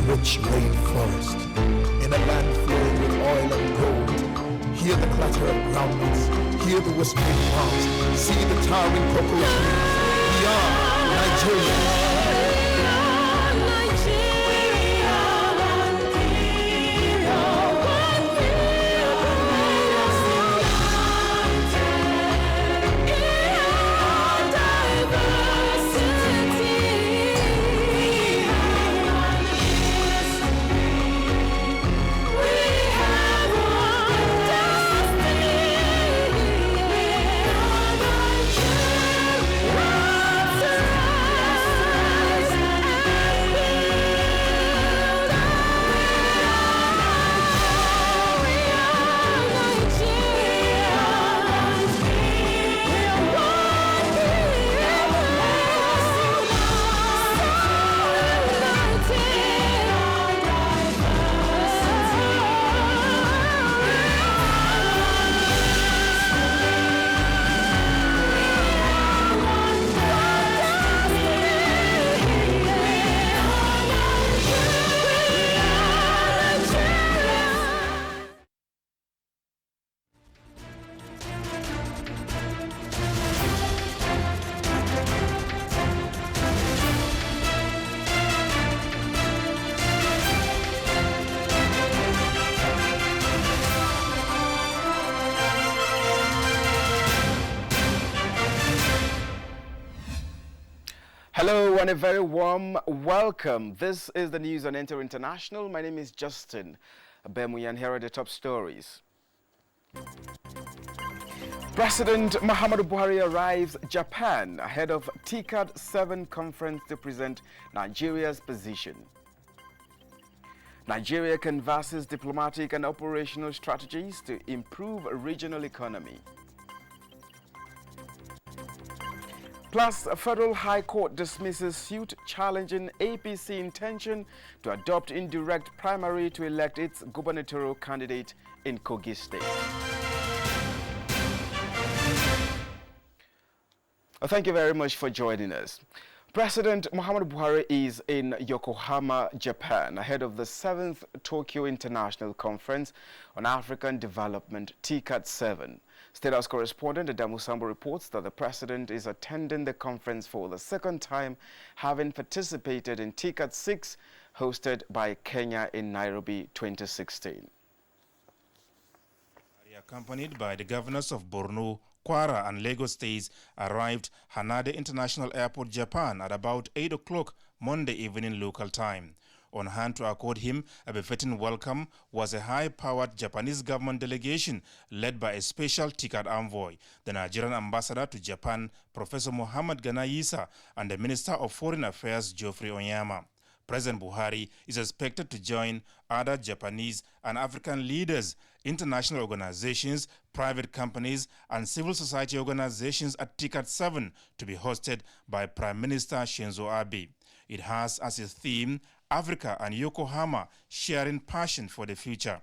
rich rainforest, in a land flowing with oil and gold. Hear the clatter of groundnuts, hear the whispering palms, see the towering cocoa trees. We are Nigeria. Hello and a very warm welcome. This is the news on Enter International. My name is Justin Bemuyan. Here are the top stories. President Muhammadu Buhari arrives Japan ahead of TICAD 7 conference to present Nigeria's position. Nigeria canvasses diplomatic and operational strategies to improve regional economy. Plus, a federal high court dismisses suit challenging APC intention to adopt indirect primary to elect its gubernatorial candidate in Kogi State. Thank you very much for joining us. President Muhammadu Buhari is in Yokohama, Japan, ahead of the 7th Tokyo International Conference on African Development, TICAD 7. State House correspondent Adamu Sambo reports that the president is attending the conference for the second time, having participated in TICAD 6, hosted by Kenya in Nairobi 2016. Accompanied by the governors of Borno, Kwara and Lagos states, arrived Hanade International Airport, Japan at about 8 o'clock Monday evening local time. On hand to accord him a befitting welcome was a high-powered Japanese government delegation led by a special TICAD envoy, the Nigerian ambassador to Japan, Professor Muhammad Ganayisa, and the Minister of Foreign Affairs, Geoffrey Onyama. President Buhari is expected to join other Japanese and African leaders, international organizations, private companies, and civil society organizations at TICAD 7 to be hosted by Prime Minister Shinzo Abe. It has as its theme Africa and Yokohama sharing passion for the future.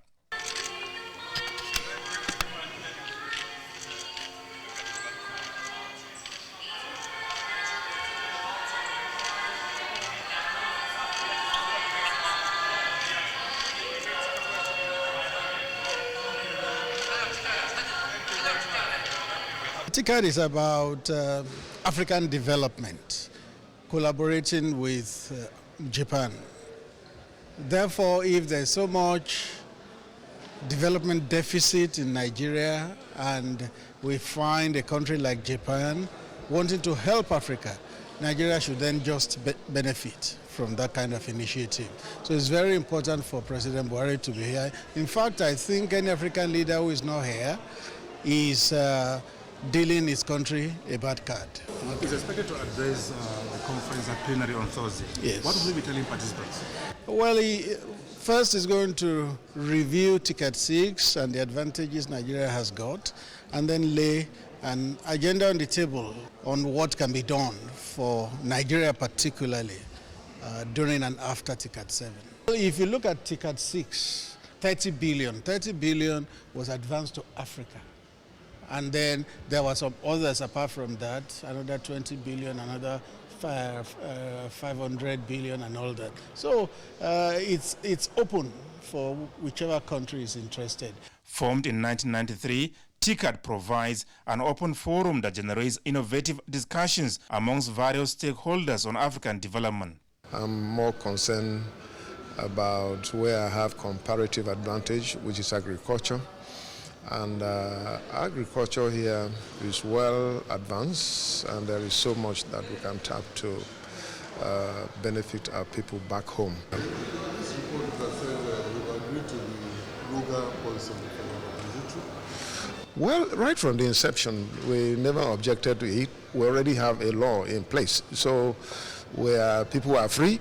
TICAD is about African development, collaborating with Japan. Therefore, if there's so much development deficit in Nigeria and we find a country like Japan wanting to help Africa, Nigeria should then just benefit from that kind of initiative. So it's very important for President Buhari to be here. In fact, I think any African leader who is not here is dealing his country a bad card. He's expected to address the conference at plenary on Thursday. Yes. What will he be telling participants? Well, he first is going to review TICAD 6 and the advantages Nigeria has got, and then lay an agenda on the table on what can be done for Nigeria particularly during and after TICAD 7. If you look at TICAD 6, 30 billion was advanced to Africa. And then there were some others apart from that, another 20 billion, another 500 billion and all that. So it's open for whichever country is interested. Formed in 1993, TICAD provides an open forum that generates innovative discussions amongst various stakeholders on African development. I'm more concerned about where I have comparative advantage, which is agriculture. And agriculture here is well advanced, and there is so much that we can tap to benefit our people back home. Well, right from the inception, we never objected to it. We already have a law in place, so where people are free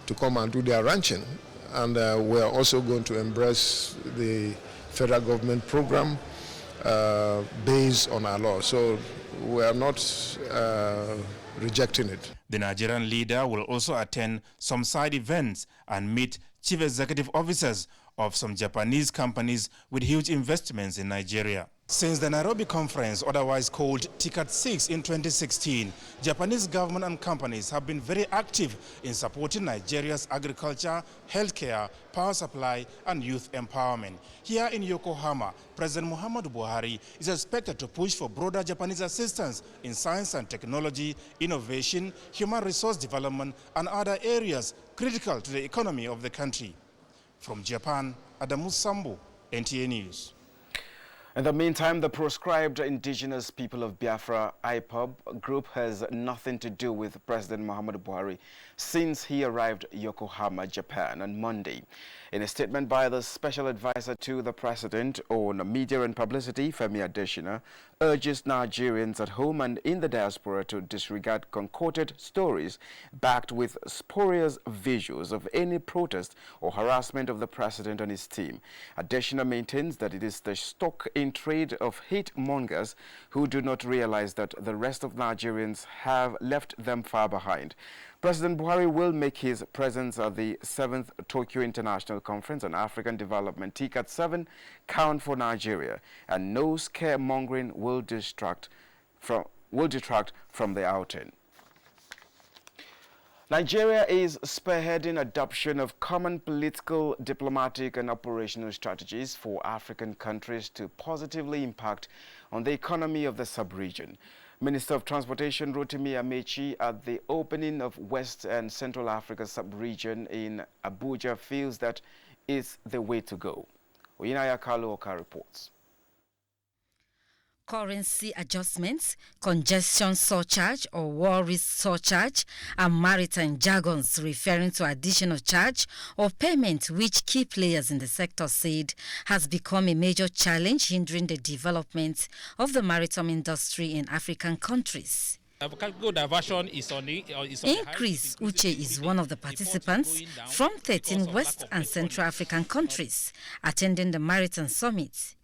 to come and do their ranching, and we are also going to embrace the federal government program based on our law. So we are not rejecting it. The Nigerian leader will also attend some side events and meet chief executive officers of some Japanese companies with huge investments in Nigeria. Since the Nairobi conference, otherwise called TICAD 6 in 2016, Japanese government and companies have been very active in supporting Nigeria's agriculture, healthcare, power supply, and youth empowerment. Here in Yokohama, President Muhammadu Buhari is expected to push for broader Japanese assistance in science and technology, innovation, human resource development, and other areas critical to the economy of the country. From Japan, Adamu Sambo, NTA News. In the meantime, the proscribed indigenous people of Biafra, IPOB group, has nothing to do with President Muhammadu Buhari since he arrived Yokohama, Japan on Monday. In a statement by the special advisor to the president on media and publicity, Femi Adesina urges Nigerians at home and in the diaspora to disregard concocted stories backed with spurious visuals of any protest or harassment of the president and his team. Adesina maintains that it is the stock in trade of hate mongers who do not realize that the rest of Nigerians have left them far behind. President Buhari will make his presence at the 7th Tokyo International Conference on African Development, TICAD 7, count for Nigeria, and no scaremongering will detract from the outing. Nigeria is spearheading adoption of common political, diplomatic and operational strategies for African countries to positively impact on the economy of the sub-region. Minister of Transportation Rotimi Amechi at the opening of West and Central Africa sub-region in Abuja feels that is the way to go. Oyinaya Kaluoka reports. Currency adjustments, congestion surcharge or war risk surcharge are maritime jargons referring to additional charge or payment which key players in the sector said has become a major challenge hindering the development of the maritime industry in African countries. Increase Uche is one of the participants from 13 West and Central African countries attending the Maritime Summit.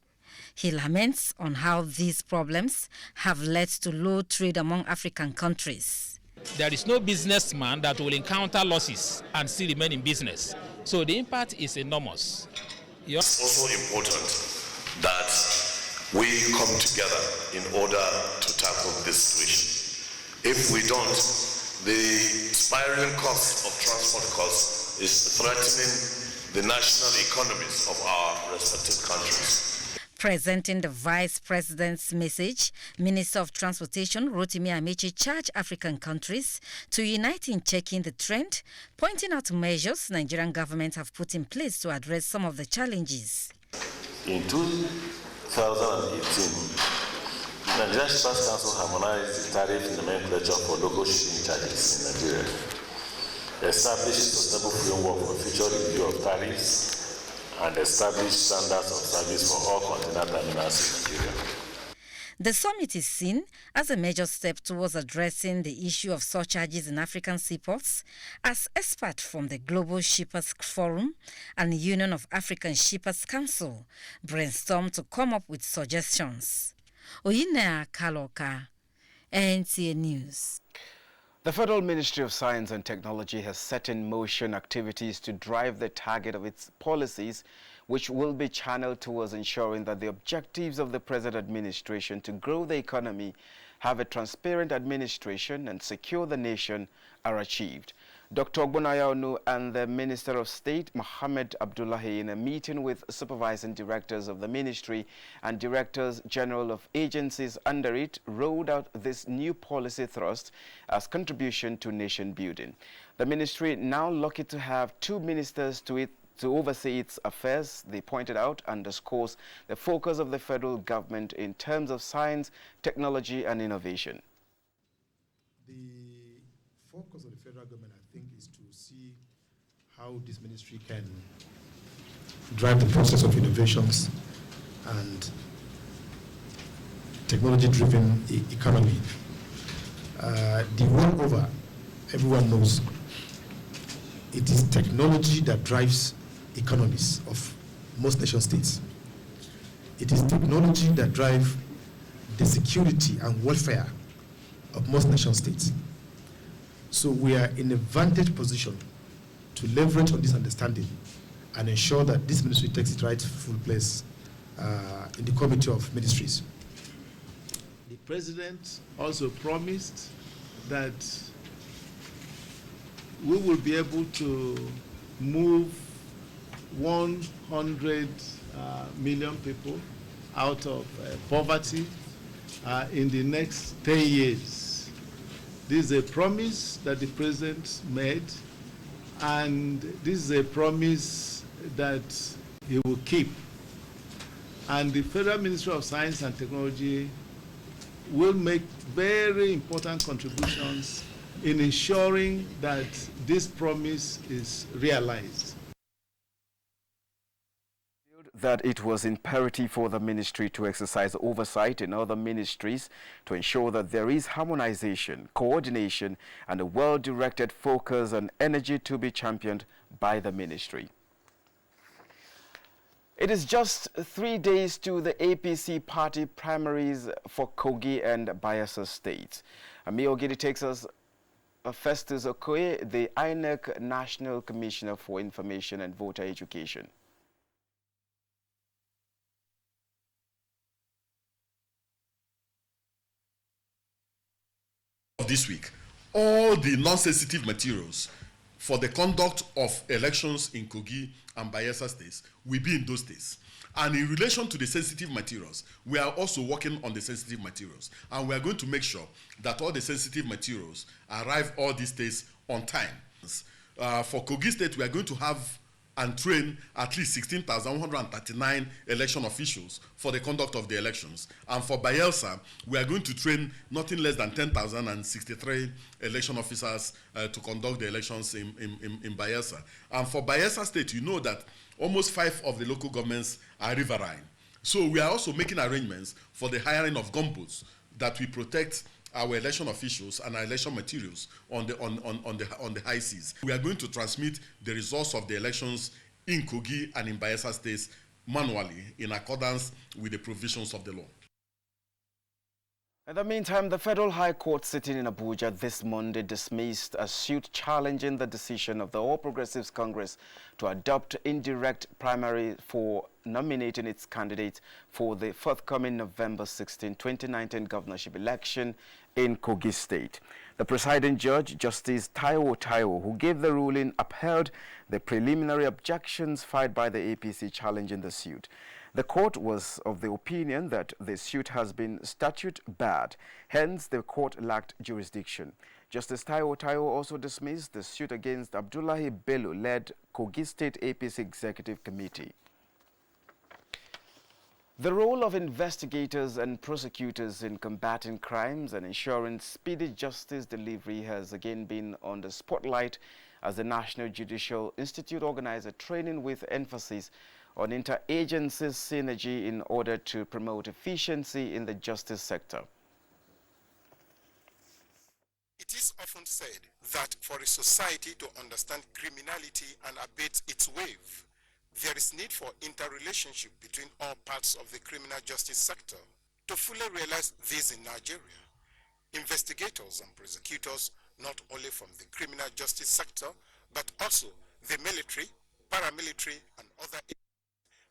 He laments on how these problems have led to low trade among African countries. There is no businessman that will encounter losses and still remain in business. So the impact is enormous. It's also important that we come together in order to tackle this situation. If we don't, the spiraling cost of transport costs is threatening the national economies of our respective countries. Presenting the Vice President's message, Minister of Transportation Rotimi Amechi charged African countries to unite in checking the trend, pointing out measures Nigerian government have put in place to address some of the challenges. In 2018, Nigerian Shippers Council harmonized the tariff nomenclature for local shipping charges in Nigeria, established a sustainable framework for future review of tariffs, and establish standards of service for all container terminals in Nigeria. The summit is seen as a major step towards addressing the issue of surcharges in African seaports, as experts from the Global Shippers Forum and Union of African Shippers Council brainstorm to come up with suggestions. Oyinaya Kaloka, NTA News. The Federal Ministry of Science and Technology has set in motion activities to drive the target of its policies, which will be channeled towards ensuring that the objectives of the present administration to grow the economy have a transparent administration and secure the nation are achieved. Dr. Ogbonayonu and the Minister of State, Mohammed Abdullahi, in a meeting with supervising directors of the ministry and directors general of agencies under it, rolled out this new policy thrust as contribution to nation building. The ministry, now lucky to have two ministers to oversee its affairs, they pointed out, underscores the focus of the federal government in terms of science, technology and innovation. The focus of the federal government, I think, is to see how this ministry can drive the process of innovations and technology-driven economy. The world over, everyone knows it is technology that drives economies of most nation states. It is technology that drives the security and welfare of most nation states. So we are in a vantage position to leverage on this understanding and ensure that this ministry takes its rightful place in the Committee of Ministries. The President also promised that we will be able to move 100 million people out of poverty in the next 10 years. This is a promise that the President made, and this is a promise that he will keep. And the Federal Ministry of Science and Technology will make very important contributions in ensuring that this promise is realized. That it was imperative for the ministry to exercise oversight in other ministries to ensure that there is harmonization, coordination, and a well-directed focus on energy to be championed by the ministry. It is just 3 days to the APC party primaries for Kogi and Bayelsa states. Amiogidi takes us Festus Okoye, the INEC National Commissioner for Information and Voter Education. This week, all the non-sensitive materials for the conduct of elections in Kogi and Bayelsa states will be in those states. And in relation to the sensitive materials, we are also working on the sensitive materials. And we are going to make sure that all the sensitive materials arrive all these states on time. For Kogi State, we are going to have and train at least 16,139 election officials for the conduct of the elections. And for Bayelsa, we are going to train nothing less than 10,063 election officers to conduct the elections in Bayelsa. And for Bayelsa State, you know that almost 5 of the local governments are riverine. So we are also making arrangements for the hiring of gunboats that will protect our election officials and our election materials on the high seas. We are going to transmit the results of the elections in Kogi and in Bayelsa states manually in accordance with the provisions of the law. In the meantime, the Federal High Court sitting in Abuja this Monday dismissed a suit challenging the decision of the All Progressives Congress to adopt indirect primary for nominating its candidate for the forthcoming November 16, 2019 governorship election in Kogi State. The presiding judge, Justice Taiwo, who gave the ruling, upheld the preliminary objections filed by the APC challenging the suit. The court was of the opinion that the suit has been statute barred, hence the court lacked jurisdiction. Justice Taiwo also dismissed the suit against Abdullahi Bello-led Kogi State APC Executive Committee. The role of investigators and prosecutors in combating crimes and ensuring speedy justice delivery has again been on the spotlight as the National Judicial Institute organized a training with emphasis on interagency synergy in order to promote efficiency in the justice sector. It is often said that for a society to understand criminality and abate its wave, there is need for interrelationship between all parts of the criminal justice sector. To fully realize this in Nigeria, investigators and prosecutors, not only from the criminal justice sector, but also the military, paramilitary, and other agencies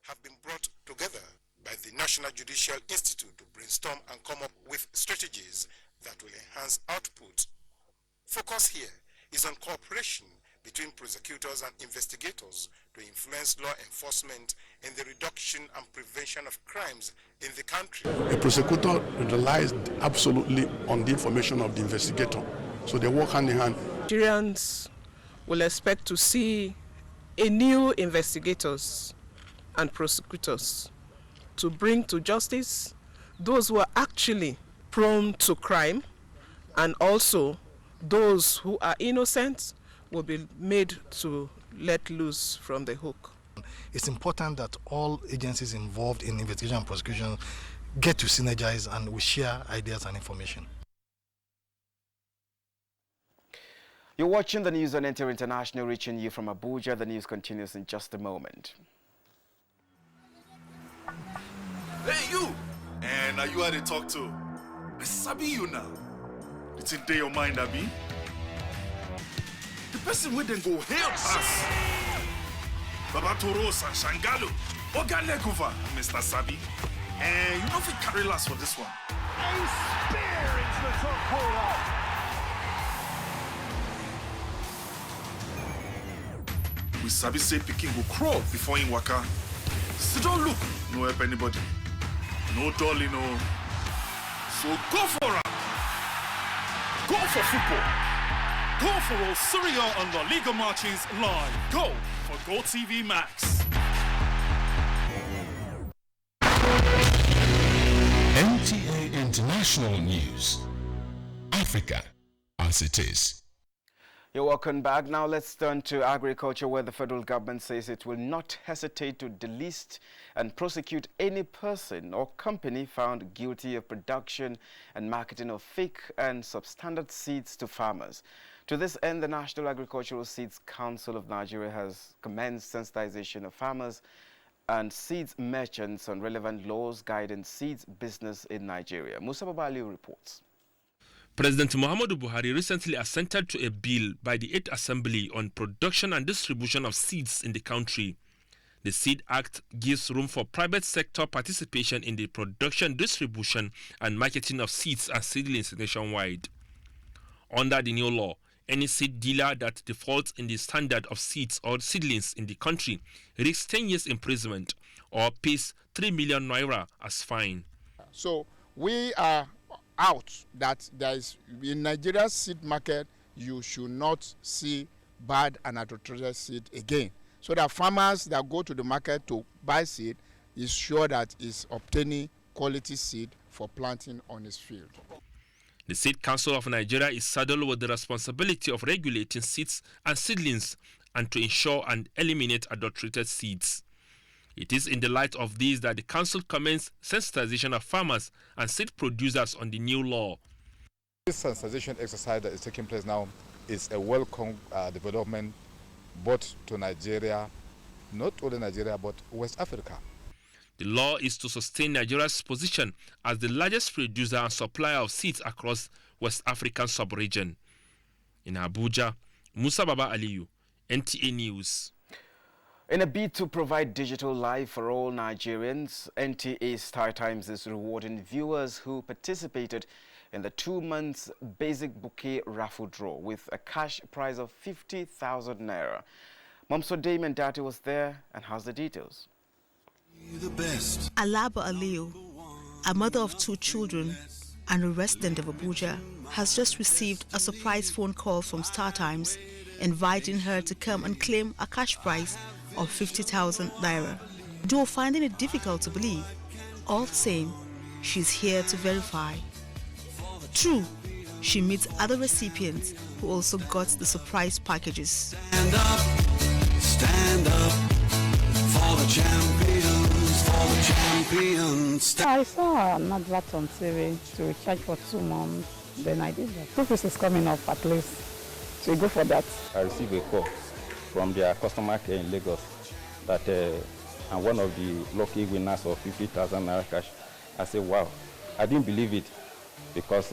have been brought together by the National Judicial Institute to brainstorm and come up with strategies that will enhance output. Focus here is on cooperation between prosecutors and investigators to influence law enforcement in the reduction and prevention of crimes in the country. A prosecutor relies absolutely on the information of the investigator, so they work hand in hand. Nigerians will expect to see a new investigators and prosecutors to bring to justice those who are actually prone to crime, and also those who are innocent will be made to let loose from the hook. It's important that all agencies involved in investigation and prosecution get to synergize and we share ideas and information. You're watching the news on NTR International, reaching you from Abuja. The news continues in just a moment. Hey, you! And are you how they talk to? I sabi you now. It's in day your mind, Abi. The person with them go help us. Baba Toros and Shangalo. Oga Legova, Mr. Sabi. And you know if we carry last for this one. A spear into the top corner. We sabi say Peking go crawl before in waka. So don't look, no help anybody. No dolly, no. So go for it. Go for football. Go for all Serie A and La Liga matches live. Go for Go TV Max. NTA International News. Africa as it is. You're welcome back. Now let's turn to agriculture, where the federal government says it will not hesitate to delist and prosecute any person or company found guilty of production and marketing of fake and substandard seeds to farmers. To this end, the National Agricultural Seeds Council of Nigeria has commenced sensitization of farmers and seeds merchants on relevant laws guiding seeds business in Nigeria. Musa Babali reports. President Muhammadu Buhari recently assented to a bill by the 8th Assembly on production and distribution of seeds in the country. The Seed Act gives room for private sector participation in the production, distribution, and marketing of seeds and seedlings nationwide. Under the new law, any seed dealer that defaults in the standard of seeds or seedlings in the country risks 10 years imprisonment or pays 3 million naira as fine. So we are out that there is in Nigeria's seed market, you should not see bad and adulterated seed again. So that farmers that go to the market to buy seed is sure that is obtaining quality seed for planting on his field. The Seed Council of Nigeria is saddled with the responsibility of regulating seeds and seedlings and to ensure and eliminate adulterated seeds. It is in the light of these that the Council commenced sensitization of farmers and seed producers on the new law. This sensitization exercise that is taking place now is a welcome development both to Nigeria, not only Nigeria, but West Africa. The law is to sustain Nigeria's position as the largest producer and supplier of seeds across West African sub-region. In Abuja, Musa Baba Aliyu, NTA News. In a bid to provide digital life for all Nigerians, NTA Star Times is rewarding viewers who participated in the 2 months basic bouquet raffle draw with a cash prize of 50,000 naira. Momso Damon Dati was there and has the details. The best. Alaba Aliyu, a mother of 2 children and a resident of Abuja, has just received a surprise phone call from Star Times inviting her to come and claim a cash prize of 50,000 naira. Though finding it difficult to believe, all the same, she's here to verify. True, she meets other recipients who also got the surprise packages. Stand up for the champions, for the champions. I saw an advert on TV to recharge for 2 months. Then I did that. 2 pieces coming up at least. So you go for that. I received a call from their customer care in Lagos that I'm one of the lucky winners of 50,000 naira cash. I said, wow. I didn't believe it because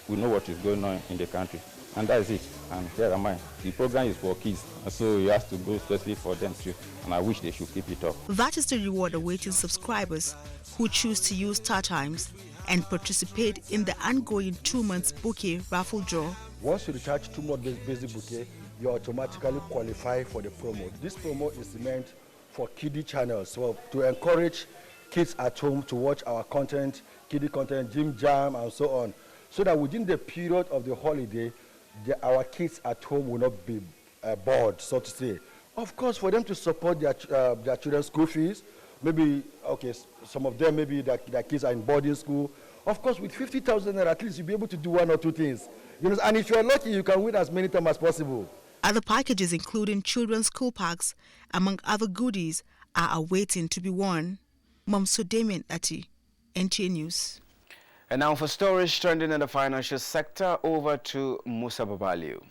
we know what is going on in the country. and that is it. And here am I. The program is for kids, and so it has to go especially for them too. And I wish they should keep it up. That is the reward awaiting subscribers who choose to use StarTimes and participate in the ongoing 2-month bouquet raffle draw. Once you recharge 2 months basic bouquet, you automatically qualify for the promo. This promo is meant for kiddie channels, so to encourage kids at home to watch our content, kiddie content, Jim Jam, and so on, so that within the period of the holiday, our kids at home will not be bored, so to say. Of course, for them to support their children's school fees, maybe, okay, some of them, maybe their kids are in boarding school. Of course, with 50,000 naira, at least you'll be able to do 1 or 2 things. You know, and if you're lucky, you can win as many times as possible. Other packages, including children's school packs, among other goodies, are awaiting to be won. Momso Damien Ati, NTA News. And now for stories trending in the financial sector, over to Musa Babaliu.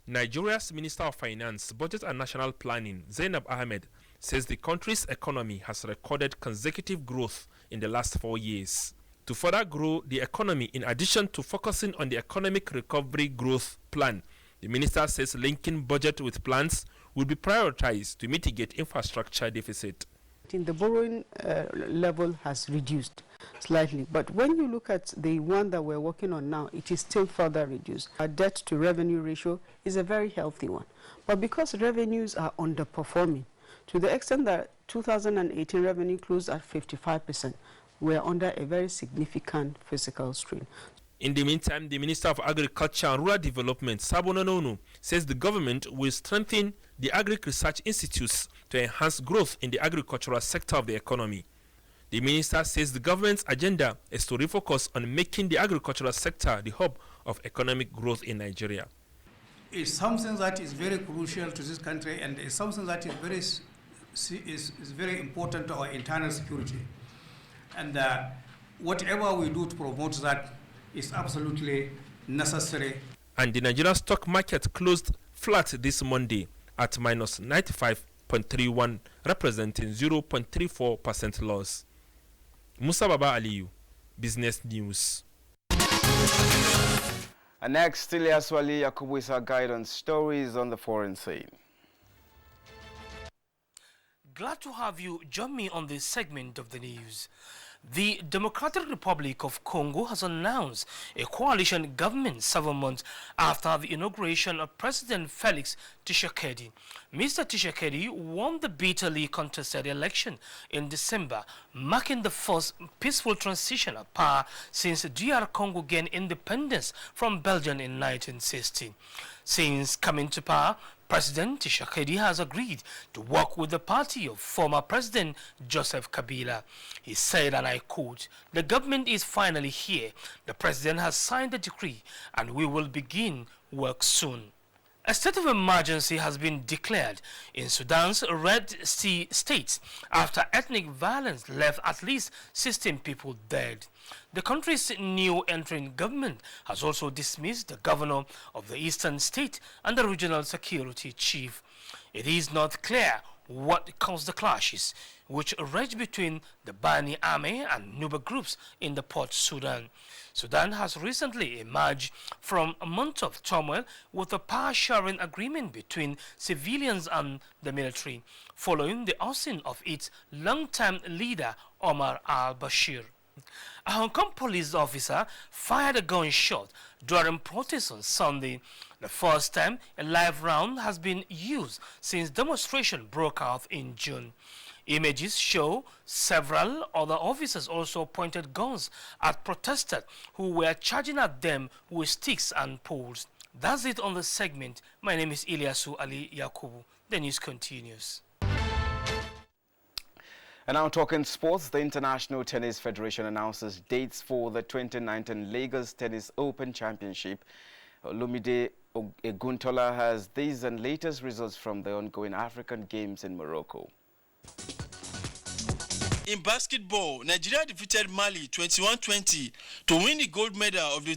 Nigeria's Minister of Finance, Budget and National Planning, Zainab Ahmed, says the country's economy has recorded consecutive growth in the last 4 years. To further grow the economy, in addition to focusing on the economic recovery growth plan, the minister says linking budget with plans will be prioritized to mitigate infrastructure deficit. The borrowing level has reduced slightly, but when you look at the one that we're working on now, it is still further reduced. Our debt to revenue ratio is a very healthy one, but because revenues are underperforming to the extent that 2018 revenue closed at 55%, we're under a very significant fiscal strain. In the meantime, the Minister of Agriculture and Rural Development, Sabo Nonono, says the government will strengthen the agri-research institutes to enhance growth in the agricultural sector of the economy. The minister says the government's agenda is to refocus on making the agricultural sector the hub of economic growth in Nigeria. It's something that is very crucial to this country, and it's something that is very important to our internal security. And whatever we do to promote that is absolutely necessary. And the Nigerian stock market closed flat this Monday at minus 95.31, representing 0.34% loss. Musa Baba Aliyu, Business News. And next, Ilyas Wali Yakubu is our guide on stories on the foreign scene. Glad to have you join me on this segment of the news. The Democratic Republic of Congo has announced a coalition government 7 months after the inauguration of President Felix Tshisekedi. Mr. Tshisekedi won the bitterly contested election in December, marking the first peaceful transition of power since DR Congo gained independence from Belgium in 1960. Since coming to power, President Tshisekedi has agreed to work with the party of former President Joseph Kabila. He said, and I quote, "The government is finally here. The president has signed the decree and we will begin work soon." A state of emergency has been declared in Sudan's Red Sea states after ethnic violence left at least 16 people dead. The country's new entering government has also dismissed the governor of the eastern state and the regional security chief. It is not clear what caused the clashes, which raged between the Bani army and Nuba groups in the Port Sudan. Sudan has recently emerged from a month of turmoil with a power-sharing agreement between civilians and the military, following the ousting of its longtime leader Omar al-Bashir. A Hong Kong police officer fired a gunshot during protests on Sunday, the first time a live round has been used since demonstration broke out in June. Images show several other officers also pointed guns at protesters who were charging at them with sticks and poles. That's it on the segment. My name is Ilyasu Ali Yakubu. The news continues. And now talking sports, the International Tennis Federation announces dates for the 2019 Lagos Tennis Open Championship. Olumide Oguntola has these and latest results from the ongoing African Games in Morocco. In basketball, Nigeria defeated Mali 21-20 to win the gold medal of the